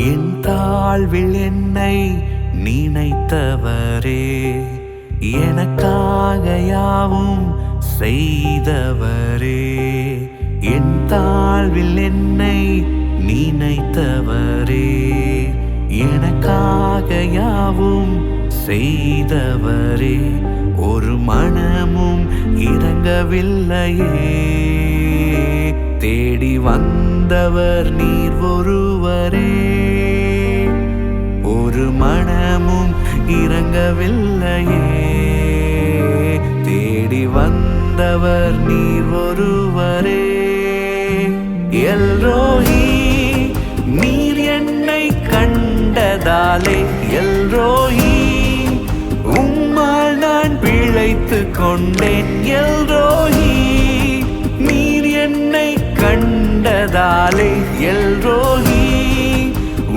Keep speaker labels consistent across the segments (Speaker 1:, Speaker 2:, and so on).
Speaker 1: என் தாழ்வில் என்னை நினைத்தவரே, எனக்காக யாவும் செய்தவரே. என் தாழ்வில் என்னை நினைத்தவரே, எனக்காக யாவும் செய்தவரே. ஒரு மனமும் இரங்கவில்லையே, தேடி வந்தவர் நீர் ஒருவரே. ஒரு மனமும் இரங்கவில்லையே, தேடி வந்தவர் நீர் ஒருவரே. எல்ரோஹி, நீர் என்னை கண்டதாலே, எல்ரோஹி, உம்மால் நான் பிழைத்துக் கொண்டேன். எல்ரோஹி, நீர் என்னை கண்டதாலே, எல்ரோஹி,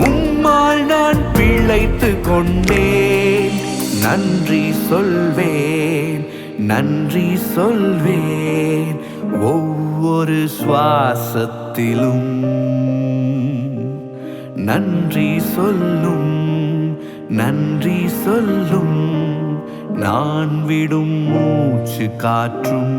Speaker 1: உம்மால் நான் பிழைத்துக் கொண்டேன். நன்றி சொல்வேன், நன்றி சொல்வேன், ஒவ்வொரு சுவாசத்திலும் நன்றி சொல்லும், நன்றி சொல்லும், நான் விடும் மூச்சு காற்றும்.